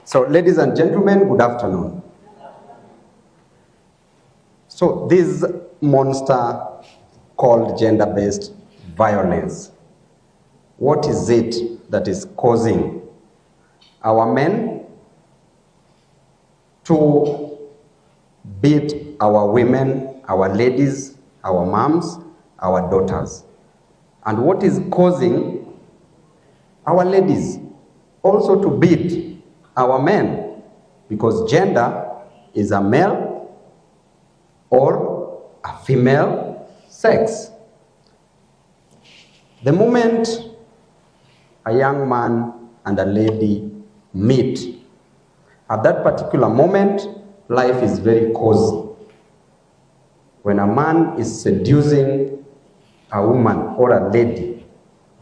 So, ladies and gentlemen, good afternoon. So, this monster called gender-based violence, what is it that is causing our men to beat our women, our ladies, our moms, our daughters? And what is causing our ladies also to beat our men? Because gender is a male or a female sex. The moment a young man and a lady meet, at that particular moment, life is very cozy. When a man is seducing a woman or a lady,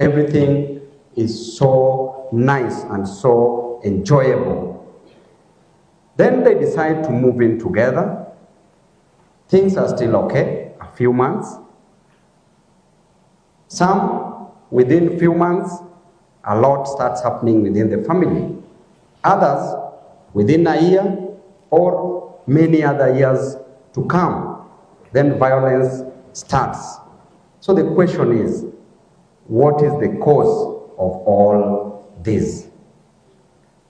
everything is so nice and so enjoyable. Then they decide to move in together. Things are still okay, a few months. Some, within few months, a lot starts happening within the family. Others, within a year or many other years to come, then violence starts. So the question is, what is the cause of all this?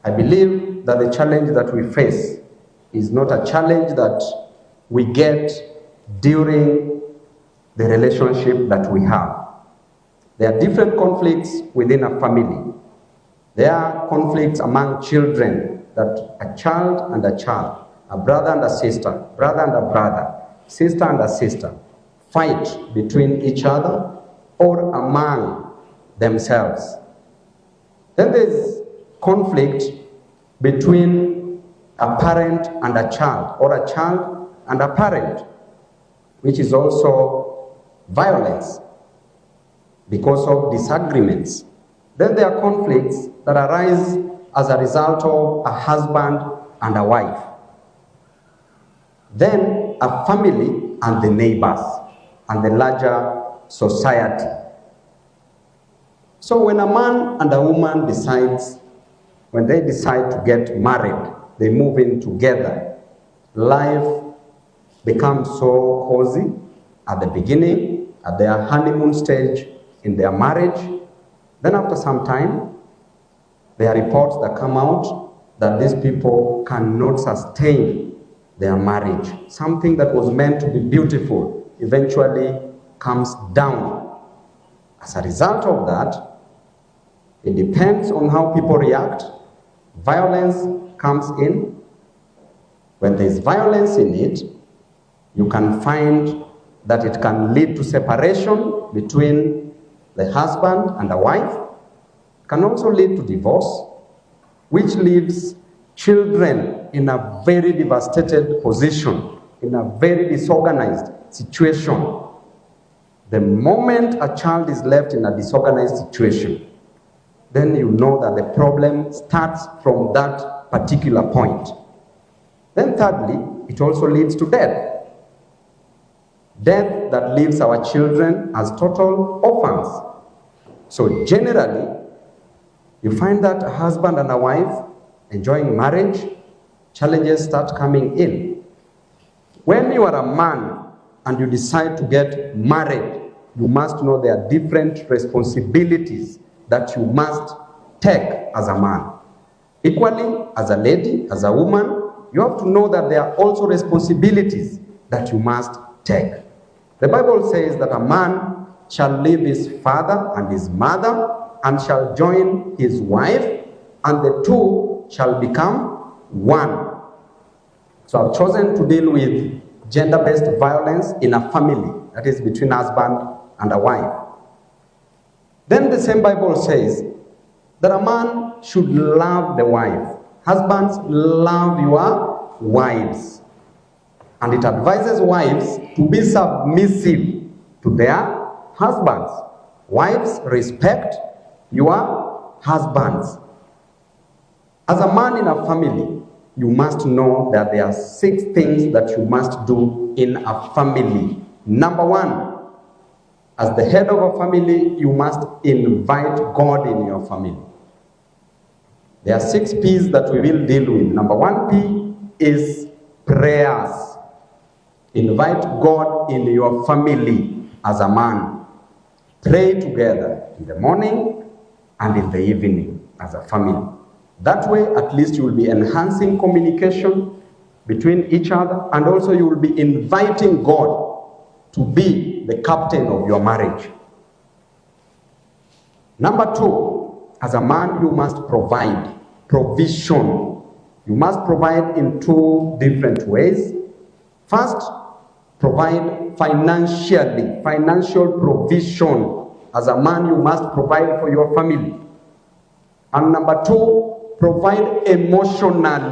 I believe that the challenge that we face is not a challenge that we get during the relationship that we have. There are different conflicts within a family. There are conflicts among children, that a child and a child, a brother and a sister, brother and a brother, sister and a sister, fight between each other or among themselves. Then there's conflict between a parent and a child, or a child and a parent, which is also violence because of disagreements. Then there are conflicts that arise as a result of a husband and a wife. Then a family and the neighbors and the larger society. So when a man and a woman when they decide to get married, they move in together, life becomes so cozy at the beginning, at their honeymoon stage in their marriage. Then after some time, there are reports that come out that these people cannot sustain their marriage. Something that was meant to be beautiful eventually comes down. As a result of that, it depends on how people react. Violence comes in. When there's violence in it, you can find that it can lead to separation between the husband and the wife. It can also lead to divorce, which leaves children in a very devastated position, in a very disorganized situation. The moment a child is left in a disorganized situation, then you know that the problem starts from that particular point. Then thirdly, it also leads to death. Death that leaves our children as total orphans. So generally, you find that a husband and a wife enjoying marriage, challenges start coming in. When you are a man and you decide to get married, you must know there are different responsibilities that you must take as a man. Equally, as a lady, as a woman, you have to know that there are also responsibilities that you must take. The Bible says that a man shall leave his father and his mother and shall join his wife, and the two shall become one. So I've chosen to deal with gender-based violence in a family, that is between husband and a wife. Then the same Bible says that a man should love the wife. Husbands, love your wives. And it advises wives to be submissive to their husbands. Wives, respect your husbands. As a man in a family, you must know that there are 6 things that you must do in a family. Number 1, as the head of a family, you must invite God in your family. There are 6 P's that we will deal with. Number 1 P is prayers. Invite God in your family as a man. Pray together in the morning and in the evening as a family. That way, at least you will be enhancing communication between each other, and also you will be inviting God to be the captain of your marriage. Number 2, as a man, you must provide provision. You must provide in 2 different ways. First, provide financial provision. As a man, you must provide for your family. And number 2, provide emotional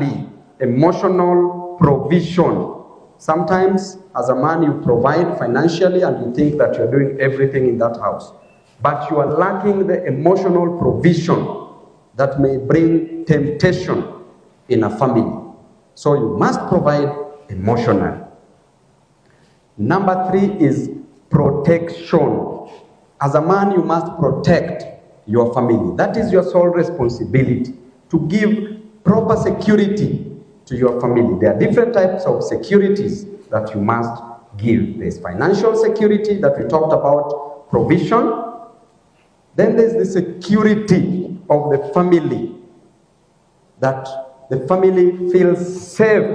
provision. Sometimes, as a man, you provide financially and you think that you're doing everything in that house. But you are lacking the emotional provision that may bring temptation in a family. So you must provide emotionally. Number 3 is protection. As a man, you must protect your family. That is your sole responsibility, to give proper security to your family. There are different types of securities that you must give. There's financial security that we talked about, provision. Then there's the security of the family, that the family feels safe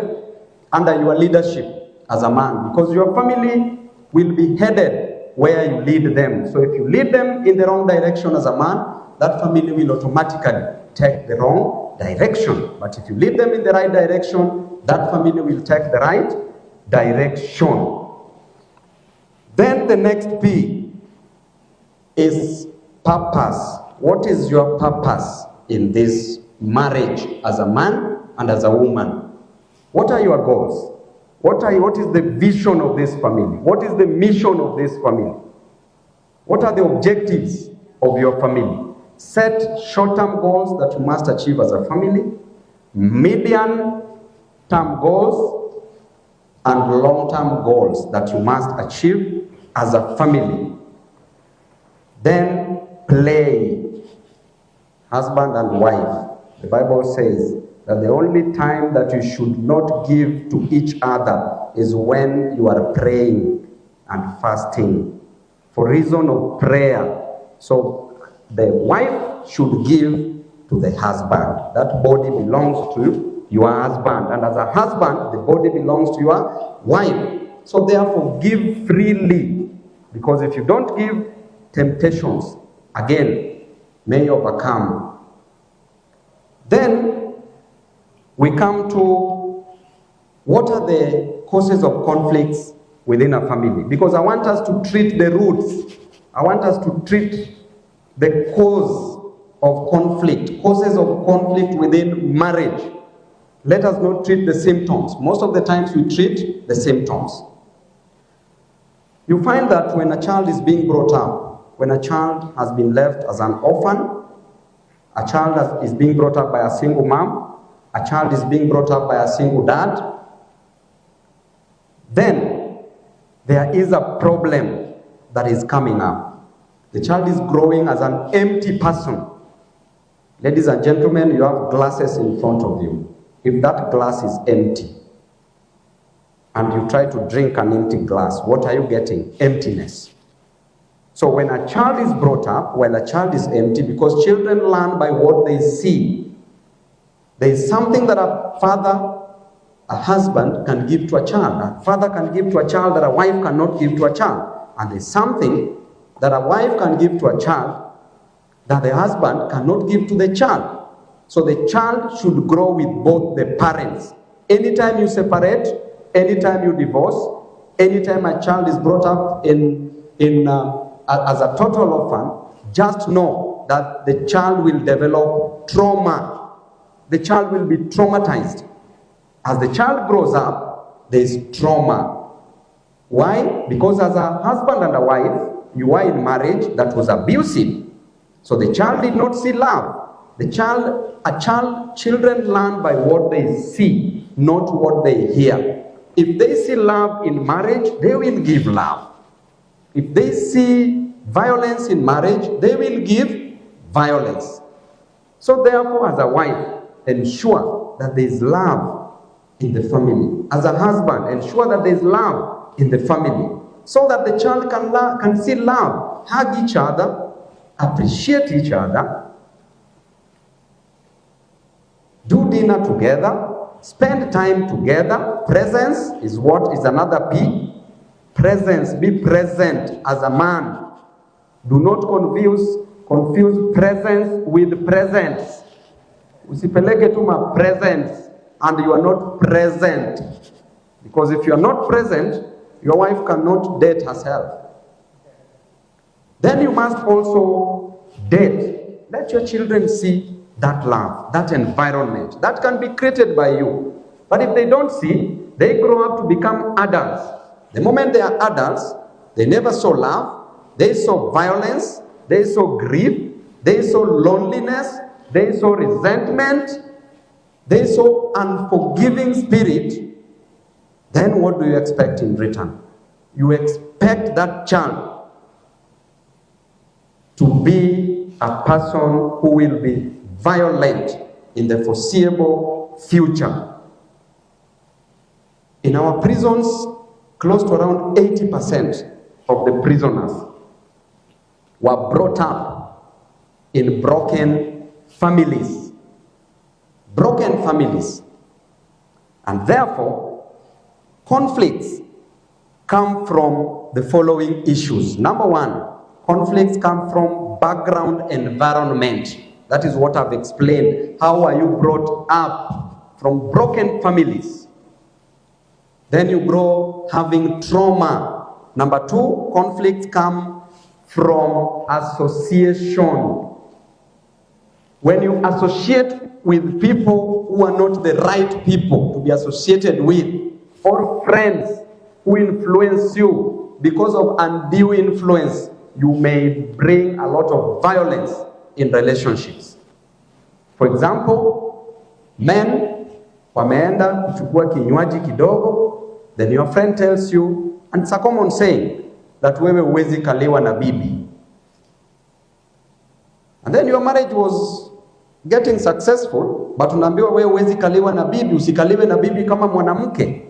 under your leadership as a man, because your family will be headed where you lead them. So if you lead them in the wrong direction as a man, that family will automatically take the wrong direction. But if you lead them in the right direction, that family will take the right direction. Then the next P is purpose. What is your purpose in this marriage as a man and as a woman? What are your goals? What is the vision of this family? What is the mission of this family? What are the objectives of your family? Set short-term goals that you must achieve as a family, medium-term goals, and long-term goals that you must achieve as a family. Then play. Husband and wife. The Bible says that the only time that you should not give to each other is when you are praying and fasting for reason of prayer. So the wife should give to the husband. That body belongs to your husband, and as a husband, the body belongs to your wife. So therefore, give freely, because if you don't give, temptations again may overcome. Then we come to what are the causes of conflicts within a family, because I want us to treat the roots. I want us to treat the cause of conflict, causes of conflict within marriage. Let us not treat the symptoms. Most of the times we treat the symptoms. You find that when a child is being brought up, when a child has been left as an orphan, a child is being brought up by a single mom, a child is being brought up by a single dad, then there is a problem that is coming up. The child is growing as an empty person. Ladies and gentlemen, you have glasses in front of you. If that glass is empty, and you try to drink an empty glass, what are you getting? Emptiness. So when a child is brought up, when a child is empty, because children learn by what they see, there is something that a father, a husband can give to a child. A father can give to a child that a wife cannot give to a child. And there's something that a wife can give to a child that the husband cannot give to the child. So the child should grow with both the parents. Anytime you separate, anytime you divorce, anytime a child is brought up as a total orphan, just know that the child will develop trauma. The child will be traumatized. As the child grows up, there is trauma. Why? Because as a husband and a wife, you are in marriage that was abusive. So the child did not see love. Children learn by what they see, not what they hear. If they see love in marriage, they will give love. If they see violence in marriage, they will give violence. So therefore, as a wife, ensure that there is love in the family. As a husband, ensure that there is love in the family, so that the child can see love, hug each other, appreciate each other, do dinner together, spend time together. Presence is what is another P. Presence, be present as a man. Do not confuse presence with presence. Usipeleke tu ma presence and you are not present. Because if you are not present, your wife cannot date herself. Then you must also date. Let your children see that love, that environment. That can be created by you. But if they don't see, they grow up to become adults. The moment they are adults, they never saw love, they saw violence, they saw grief, they saw loneliness, they saw resentment, they saw unforgiving spirit. Then what do you expect in return? You expect that child to be a person who will be violent in the foreseeable future. In our prisons, close to around 80% of the prisoners were brought up in broken families. Broken families. And therefore, conflicts come from the following issues. Number one, conflicts come from background environment. That is what I've explained. How are you brought up from broken families? Then you grow having trauma. Number two, conflicts come from association. When you associate with people who are not the right people to be associated with, or friends who influence you because of undue influence, you may bring a lot of violence in relationships. For example, men wameenda kuchukua kinywaji kidogo, then your friend tells you, and it's a common saying, that wewe huwezi kaliwa na bibi. And then your marriage was getting successful, but unaambiwa wewe huwezi kaliwa na bibi, usikaliwe na bibi kama mwanamke.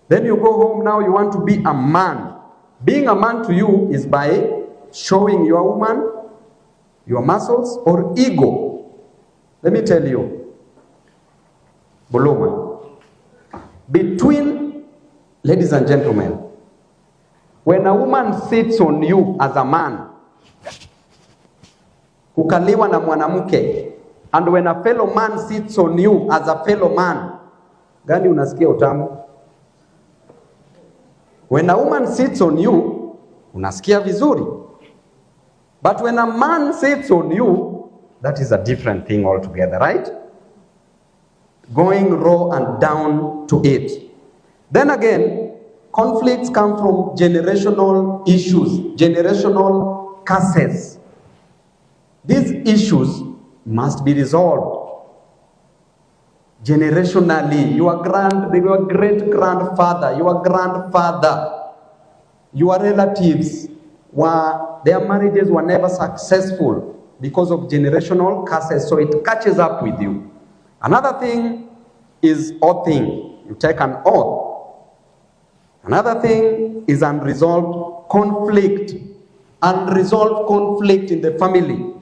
Then you go home, now you want to be a man. Being a man to you is by showing your woman, your muscles, or ego. Let me tell you, Buluma, between, ladies and gentlemen, when a woman sits on you as a man, kukaliwa na mwanamke, and when a fellow man sits on you as a fellow man, gani unasikia utamu? When a woman sits on you, unasikia vizuri. But when a man sits on you, that is a different thing altogether, right? Going raw and down to it. Then again, conflicts come from generational issues, generational curses. These issues must be resolved generationally. Your great-grandfather, your grandfather, your relatives, their marriages were never successful because of generational curses, so it catches up with you. Another thing is oathing. You take an oath. Another thing is unresolved conflict. Unresolved conflict in the family.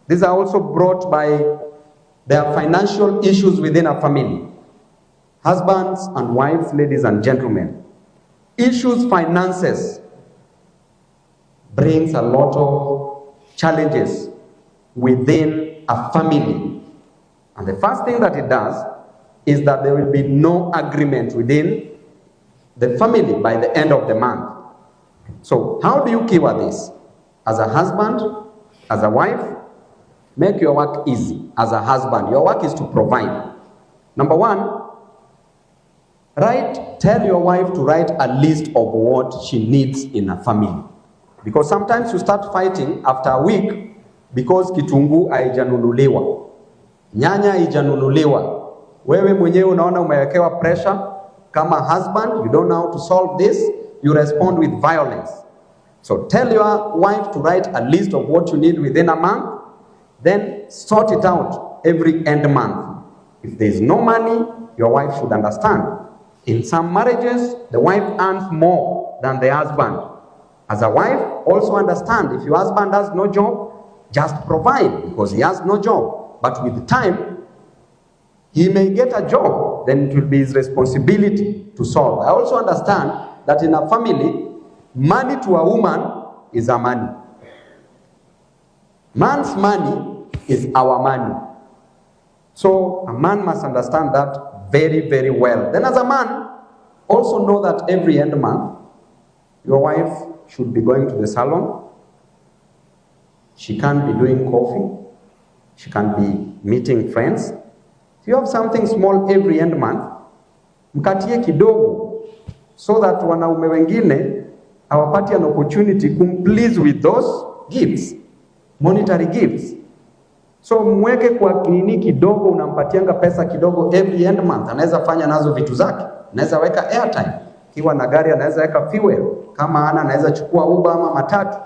These are also brought by their financial issues within a family. Husbands and wives, ladies and gentlemen, issues finances brings a lot of challenges within a family. And the first thing that it does is that there will be no agreement within the family by the end of the month. So how do you cure this? As a husband, as a wife, make your work easy. As a husband, your work is to provide. Number one, tell your wife to write a list of what she needs in a family. Because sometimes you start fighting after a week because kitunguu haijanunuliwa, nyanya haijanunuliwa. Wewe mwenyewe unaona umewekewa pressure. Kama husband, you don't know how to solve this, you respond with violence. So tell your wife to write a list of what you need within a month, then sort it out. every end month. If there is no money, your wife should understand. In some marriages, the wife earns more than the husband. As a wife, also understand if your husband has no job, just provide because he has no job. But with time, he may get a job, then it will be his responsibility to solve. I also understand that in a family, money to a woman is a money. Man's money is our money. So a man must understand that very, very well. Then as a man, also know that every end month, your wife should be going to the salon. She can't be doing coffee. She can't be meeting friends. If you have something small every end month, mkatie kidogo, so that wanaume wengine hawapati an opportunity please with those gifts, monetary gifts. So mweke kwa nini kidogo, unampatianga pesa kidogo every end month, anaweza fanya nazo vitu zake. Anaweza weka airtime, kiwa na gari anaweza weka fuel, kama ana anaweza chukua Uber ama matatu.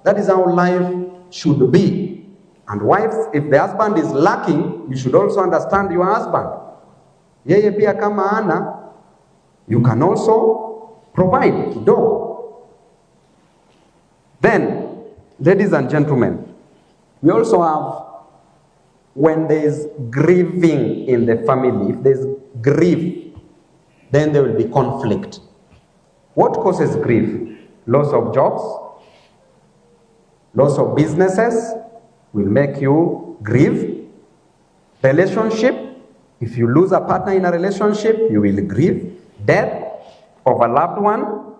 That is how life should be. And wives, if the husband is lacking, you should also understand your husband. Yeye pia kama ana, you can also provide kidogo. Then, ladies and gentlemen, we also have, when there is grieving in the family, if there is grief, then there will be conflict. What causes grief? Loss of jobs, loss of businesses will make you grieve. Relationship, if you lose a partner in a relationship, you will grieve. Death of a loved one.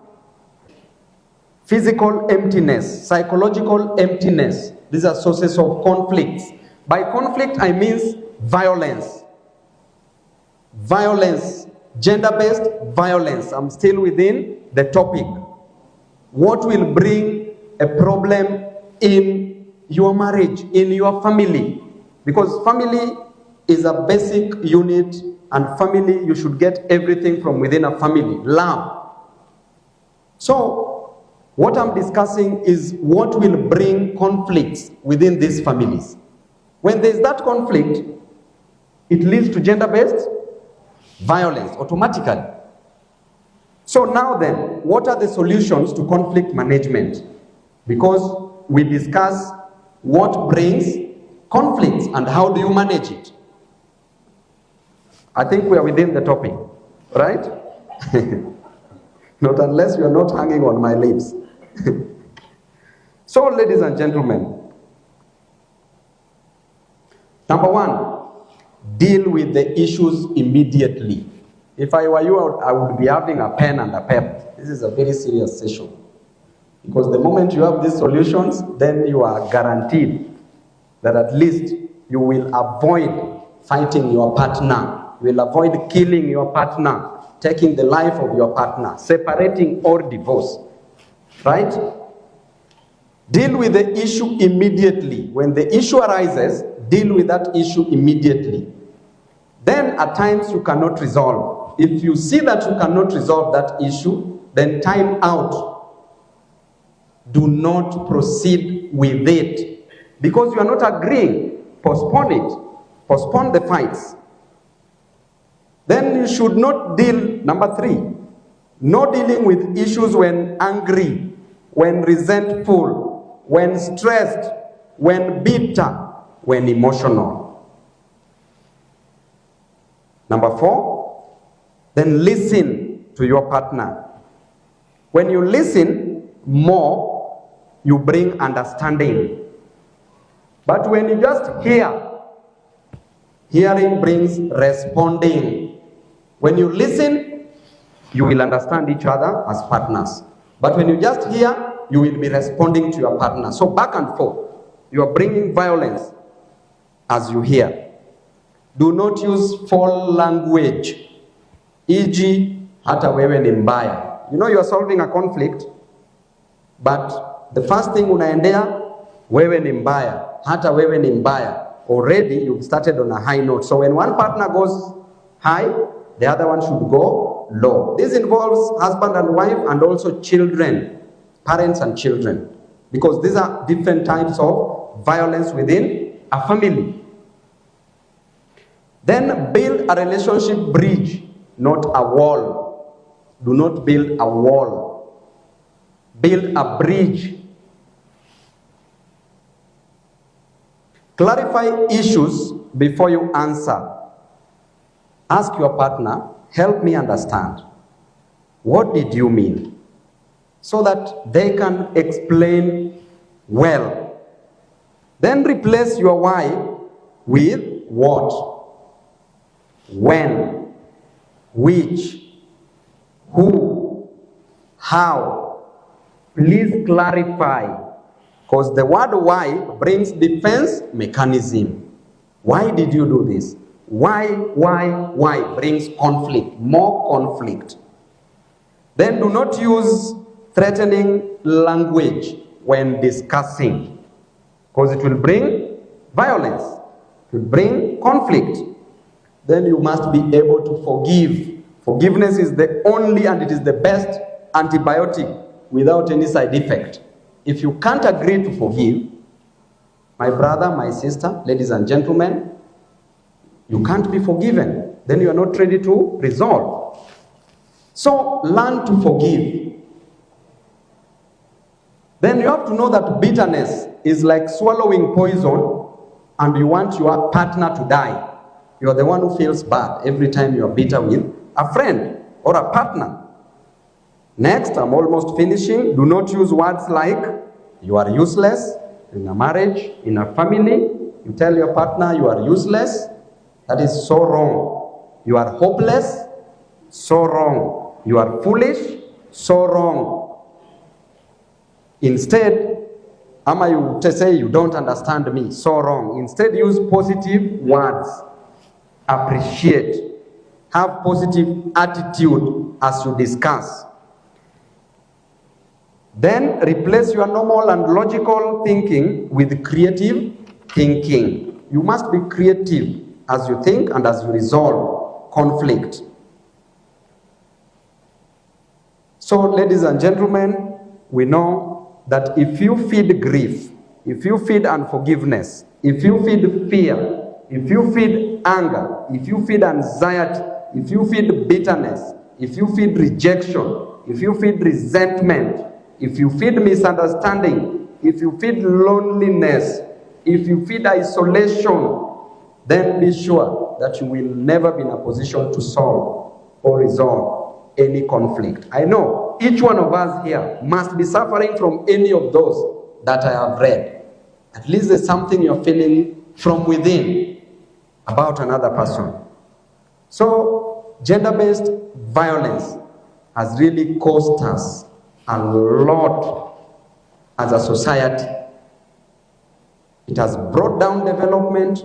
Physical emptiness, psychological emptiness. These are sources of conflicts. By conflict, I mean violence. Violence, gender-based violence. I'm still within the topic. What will bring a problem in your marriage, in your family? Because family is a basic unit, and family, you should get everything from within a family. Love. So, what I'm discussing is what will bring conflicts within these families. When there's that conflict, it leads to gender-based violence automatically. So now then, what are the solutions to conflict management? Because we discuss what brings conflicts and how do you manage it. I think we are within the topic, right? Not unless you are not hanging on my lips. So, ladies and gentlemen, number one, deal with the issues immediately. If I were you, I would be having a pen and a paper. This is a very serious session. Because the moment you have these solutions, then you are guaranteed that at least you will avoid fighting your partner. You will avoid killing your partner, taking the life of your partner, separating or divorce. Right? Deal with the issue immediately. When the issue arises, deal with that issue immediately. Then at times you cannot resolve. If you see that you cannot resolve that issue, then time out. Do not proceed with it. Because you are not agreeing, postpone it. Postpone the fights. Then you should not deal, number three, no dealing with issues when angry, when resentful, when stressed, when bitter, when emotional. Number four, then listen to your partner. When you listen more, you bring understanding. But when you just hear, hearing brings responding. When you listen, you will understand each other as partners. But when you just hear, you will be responding to your partner. So back and forth, you are bringing violence as you hear. Do not use foul language. E.g., hata wewe ni mbaya. You know you are solving a conflict, but the first thing unaendea, wewe ni mbaya, hata wewe ni mbaya. Already you've started on a high note. So when one partner goes high, the other one should go low. This involves husband and wife and also children, parents and children, because these are different types of violence within a family. Then build a relationship bridge, not a wall. Do not build a wall. Build a bridge. Clarify issues before you answer. Ask your partner, help me understand. What did you mean? So that they can explain well. Then replace your why with what, when, which, who, how. Please clarify, because the word why brings defense mechanism. Why did you do this? Why brings conflict, more conflict. Then do not use threatening language when discussing, because it will bring violence, it will bring conflict. Then you must be able to forgive. Forgiveness is the only and it is the best antibiotic without any side effect. If you can't agree to forgive, my brother, my sister, ladies and gentlemen, you can't be forgiven. Then you are not ready to resolve. So learn to forgive. Then you have to know that bitterness is like swallowing poison and you want your partner to die. You are the one who feels bad every time you are bitter with a friend or a partner. Next, I'm almost finishing. Do not use words like you are useless in a marriage, in a family. You tell your partner you are useless. That is so wrong. You are hopeless. So wrong. You are foolish. So wrong. Instead, ama you say you don't understand me. So wrong. Instead, use positive words. Appreciate. Have positive attitude as you discuss. Then replace your normal and logical thinking with creative thinking. You must be creative as you think and as you resolve conflict. So, ladies and gentlemen, we know that if you feed grief, if you feed unforgiveness, if you feed fear, if you feed anger, if you feed anxiety, if you feed bitterness, if you feed rejection, if you feed resentment, if you feed misunderstanding, if you feed loneliness, if you feed isolation, then be sure that you will never be in a position to solve or resolve any conflict. I know each one of us here must be suffering from any of those that I have read. At least there's something you're feeling from within about another person. So, gender-based violence has really cost us a lot as a society. It has brought down development.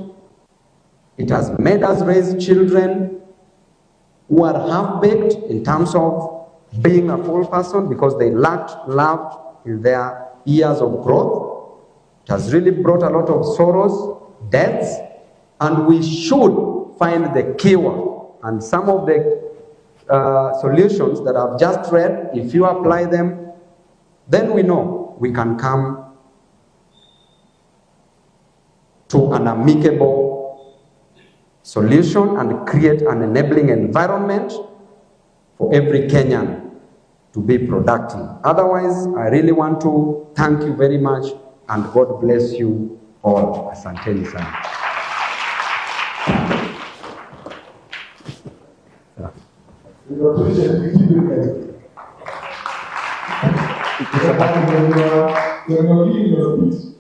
It has made us raise children who are half-baked in terms of being a full person because they lacked love in their years of growth. It has really brought a lot of sorrows, deaths, and we should find the cure. And some of the solutions that I've just read, if you apply them, then we know we can come to an amicable solution and create an enabling environment for every Kenyan to be productive. Otherwise, I really want to thank you very much and God bless you all. Asanteni sana. When you're leading your speech,